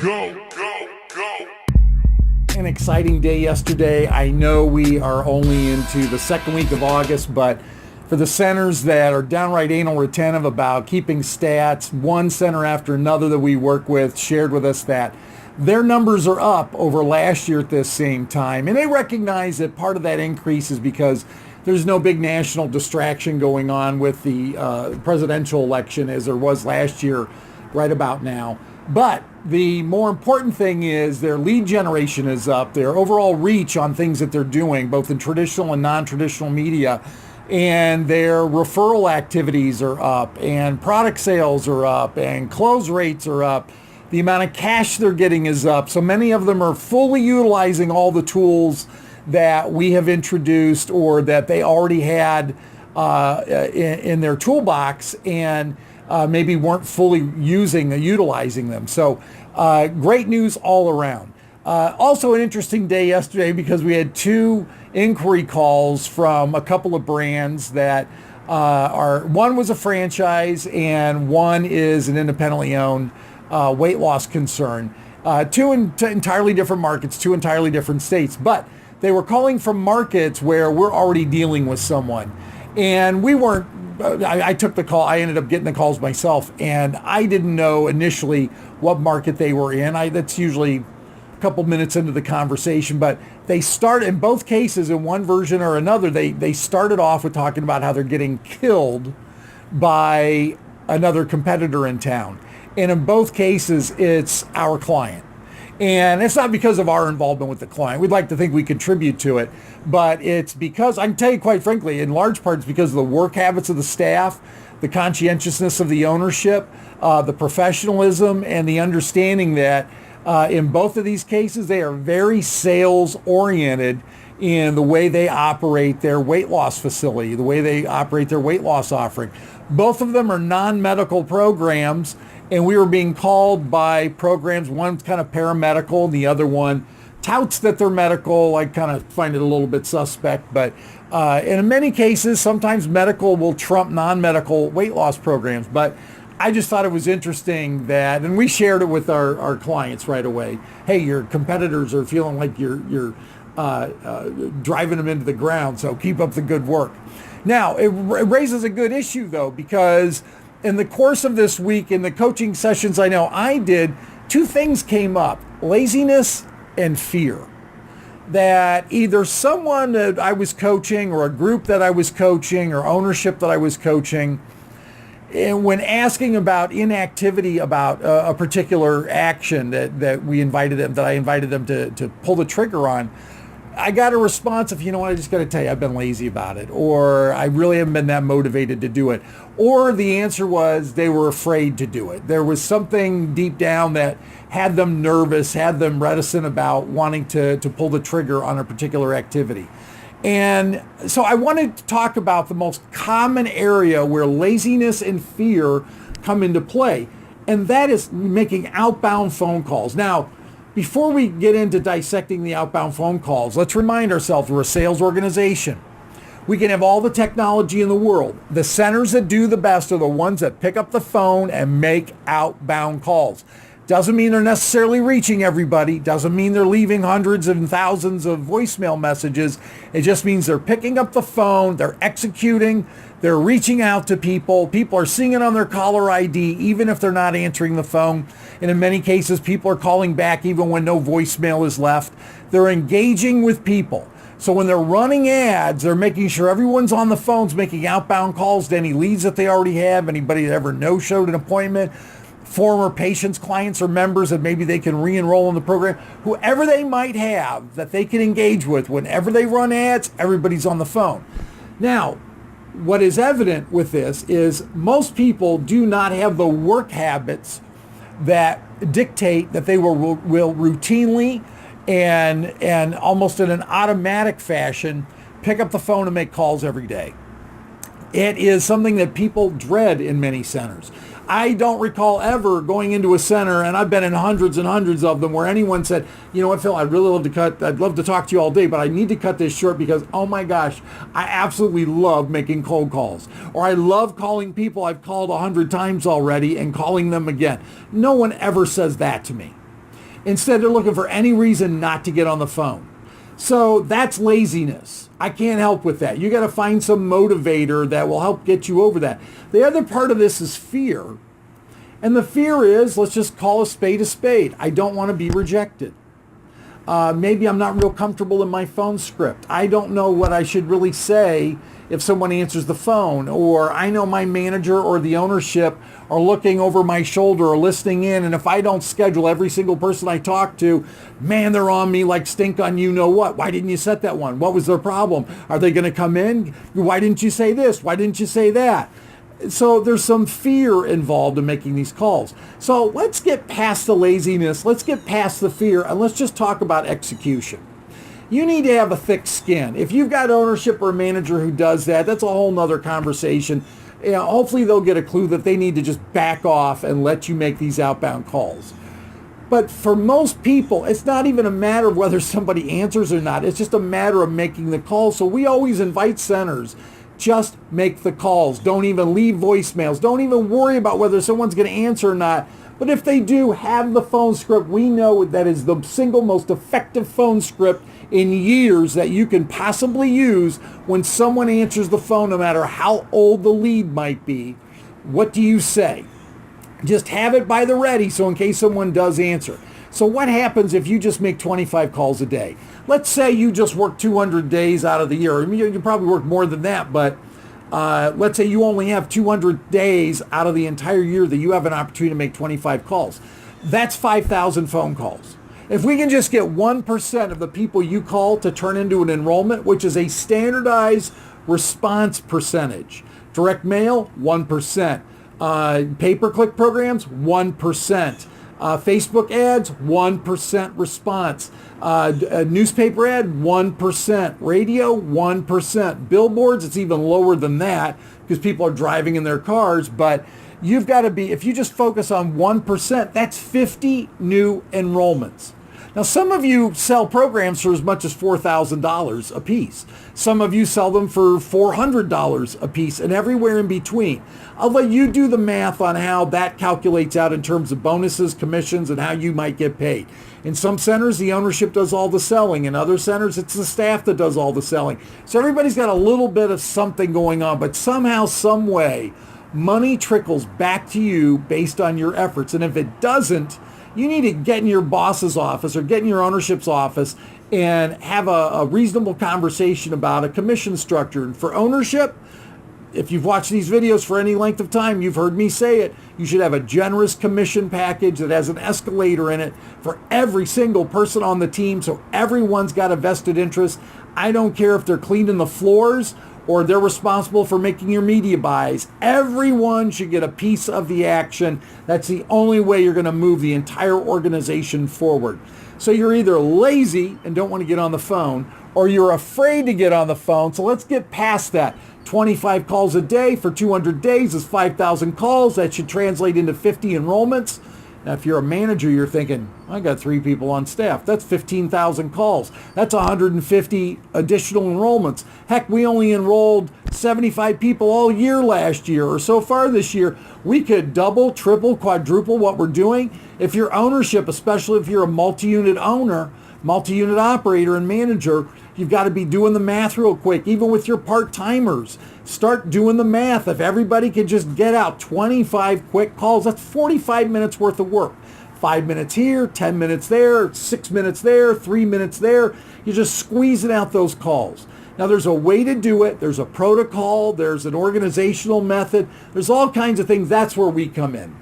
An exciting day yesterday. I know we are only into the second week of August, but for the centers that are downright anal retentive about keeping stats, one center after another that we work with shared with us that their numbers are up over last year at this same time. And they recognize that part of that increase is because there's no big national distraction going on with the presidential election as there was last year right about now. But the more important thing is their lead generation is up, their overall reach on things that they're doing, both in traditional and non-traditional media, and their referral activities are up, and product sales are up, and close rates are up. The amount of cash they're getting is up. So many of them are fully utilizing all the tools that we have introduced or that they already had in their toolbox, and maybe weren't fully utilizing them. So great news all around. Also an interesting day yesterday because we had two inquiry calls from a couple of brands that one was a franchise and one is an independently owned weight loss concern. Two entirely different markets, two entirely different states, but they were calling from markets where we're already dealing with someone. And we weren't, I took the call, I ended up getting the calls myself, and I didn't know initially what market they were in. That's usually a couple minutes into the conversation, but they start, in both cases, in one version or another, they started off with talking about how they're getting killed by another competitor in town. And in both cases, it's our client. And it's not because of our involvement with the client. We'd like to think we contribute to it, but it's because, I can tell you quite frankly, in large part it's because of the work habits of the staff, the conscientiousness of the ownership, the professionalism, and the understanding that in both of these cases, they are very sales oriented in the way they operate their weight loss facility, the way they operate their weight loss offering. Both of them are non-medical programs, and we were being called by programs, one's kind of paramedical, and the other one touts that they're medical. I kind of find it a little bit suspect, but in many cases, sometimes medical will trump non-medical weight loss programs. But I just thought it was interesting that, and we shared it with our clients right away. Hey, your competitors are feeling like you're driving them into the ground, so keep up the good work. Now, it raises a good issue, though, because in the course of this week, in the coaching sessions I know I did, two things came up: laziness and fear. That either someone that I was coaching or a group that I was coaching or ownership that I was coaching, and when asking about inactivity about a particular action that I invited them to pull the trigger on, I got a response of, you know what, I just got to tell you, I've been lazy about it, or I really haven't been that motivated to do it. Or the answer was they were afraid to do it. There was something deep down that had them nervous, had them reticent about wanting to pull the trigger on a particular activity. And so I wanted to talk about the most common area where laziness and fear come into play, and that is making outbound phone calls. Now, before we get into dissecting the outbound phone calls, let's remind ourselves we're a sales organization. We can have all the technology in the world. The centers that do the best are the ones that pick up the phone and make outbound calls. Doesn't mean they're necessarily reaching everybody. Doesn't mean they're leaving hundreds and thousands of voicemail messages. It just means they're picking up the phone, they're executing, they're reaching out to people. People are seeing it on their caller ID, even if they're not answering the phone. And in many cases, people are calling back even when no voicemail is left. They're engaging with people. So when they're running ads, they're making sure everyone's on the phones, making outbound calls to any leads that they already have, anybody that ever no-showed an appointment, former patients, clients, or members that maybe they can re-enroll in the program, whoever they might have that they can engage with. Whenever they run ads, everybody's on the phone. Now, what is evident with this is most people do not have the work habits that dictate that they will routinely and almost in an automatic fashion pick up the phone and make calls every day. It is something that people dread in many centers. I don't recall ever going into a center, and I've been in hundreds and hundreds of them, where anyone said, you know what, Phil, I'd love to talk to you all day, but I need to cut this short because, oh my gosh, I absolutely love making cold calls. Or I love calling people I've called 100 times already and calling them again. No one ever says that to me. Instead, they're looking for any reason not to get on the phone. So that's laziness. I can't help with that. You got to find some motivator that will help get you over that. The other part of this is fear. And the fear is, let's just call a spade a spade. I don't want to be rejected. Maybe I'm not real comfortable in my phone script. I don't know what I should really say if someone answers the phone, or I know my manager or the ownership are looking over my shoulder or listening in, and if I don't schedule every single person I talk to, man, they're on me like stink on you know what. Why didn't you set that one? What was their problem? Are they going to come in? Why didn't you say this? Why didn't you say that? So there's some fear involved in making these calls. So let's get past the laziness, let's get past the fear, and let's just talk about execution. You need to have a thick skin. If you've got ownership or a manager who does that, that's a whole nother conversation. You know, hopefully they'll get a clue that they need to just back off and let you make these outbound calls. But for most people, it's not even a matter of whether somebody answers or not. It's just a matter of making the call. So we always invite centers, just make the calls. Don't even leave voicemails. Don't even worry about whether someone's going to answer or not. But if they do, have the phone script. We know that is the single most effective phone script in years that you can possibly use when someone answers the phone, no matter how old the lead might be. What do you say? Just have it by the ready, so in case someone does answer. So what happens if you just make 25 calls a day? Let's say you just work 200 days out of the year. I mean, you probably work more than that, but let's say you only have 200 days out of the entire year that you have an opportunity to make 25 calls. That's 5,000 phone calls. If we can just get 1% of the people you call to turn into an enrollment, which is a standardized response percentage. Direct mail, 1%. Pay-per-click programs, 1%. Facebook ads, 1% response. A newspaper ad, 1%. Radio, 1%. Billboards, it's even lower than that because people are driving in their cars. But you've got to be, if you just focus on 1%, that's 50 new enrollments. Now, some of you sell programs for as much as $4,000 a piece. Some of you sell them for $400 a piece and everywhere in between. I'll let you do the math on how that calculates out in terms of bonuses, commissions, and how you might get paid. In some centers, the ownership does all the selling. In other centers, it's the staff that does all the selling. So everybody's got a little bit of something going on, but somehow, some way, money trickles back to you based on your efforts. And if it doesn't, you need to get in your boss's office or get in your ownership's office and have a reasonable conversation about a commission structure. And for ownership, if you've watched these videos for any length of time, you've heard me say it, you should have a generous commission package that has an escalator in it for every single person on the team, so everyone's got a vested interest. I don't care if they're cleaning the floors or they're responsible for making your media buys. Everyone should get a piece of the action. That's the only way you're going to move the entire organization forward. So you're either lazy and don't want to get on the phone, or you're afraid to get on the phone. So let's get past that. 25 calls a day for 200 days is 5,000 calls. That should translate into 50 enrollments. Now, if you're a manager, you're thinking, I got 3 people on staff. That's 15,000 calls. That's 150 additional enrollments. Heck, we only enrolled 75 people all year last year, or so far this year. We could double, triple, quadruple what we're doing. If your ownership, especially if you're a multi-unit owner, multi-unit operator and manager, you've got to be doing the math real quick. Even with your part-timers, start doing the math. If everybody could just get out 25 quick calls, that's 45 minutes worth of work. 5 minutes here, 10 minutes there, 6 minutes there, 3 minutes there. You're just squeezing out those calls. Now, there's a way to do it. There's a protocol. There's an organizational method. There's all kinds of things. That's where we come in.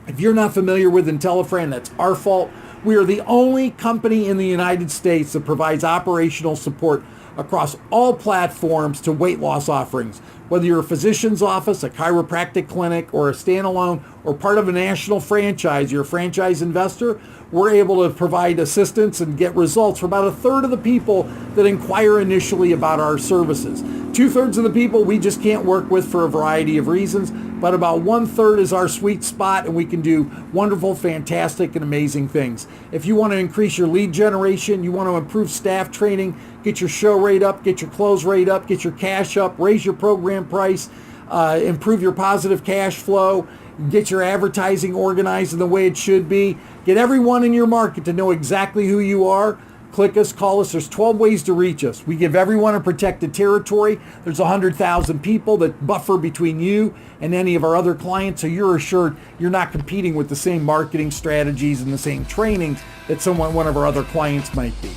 If you're not familiar with IntelliFran, that's our fault. We are the only company in the United States that provides operational support across all platforms to weight loss offerings. Whether you're a physician's office, a chiropractic clinic, or a standalone, or part of a national franchise, you're a franchise investor, we're able to provide assistance and get results for about 1/3 of the people that inquire initially about our services. 2/3 of the people we just can't work with for a variety of reasons, but about 1/3 is our sweet spot, and we can do wonderful, fantastic, and amazing things. If you want to increase your lead generation, you want to improve staff training, get your show rate up, get your close rate up, get your cash up, raise your program price, improve your positive cash flow, get your advertising organized in the way it should be, Get everyone in your market to know exactly who you are. Click us, call us. There's 12 ways to reach us. We give everyone a protected territory. There's 100,000 people that buffer between you and any of our other clients, so you're assured you're not competing with the same marketing strategies and the same trainings that one of our other clients might be.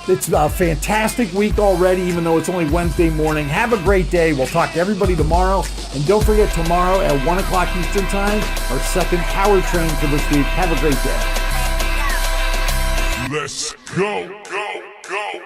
It's a fantastic week already, even though it's only Wednesday morning. Have a great day. We'll talk to everybody tomorrow. And don't forget, tomorrow at 1 o'clock Eastern Time, our second power train for this week. Have a great day. Let's go, go, go.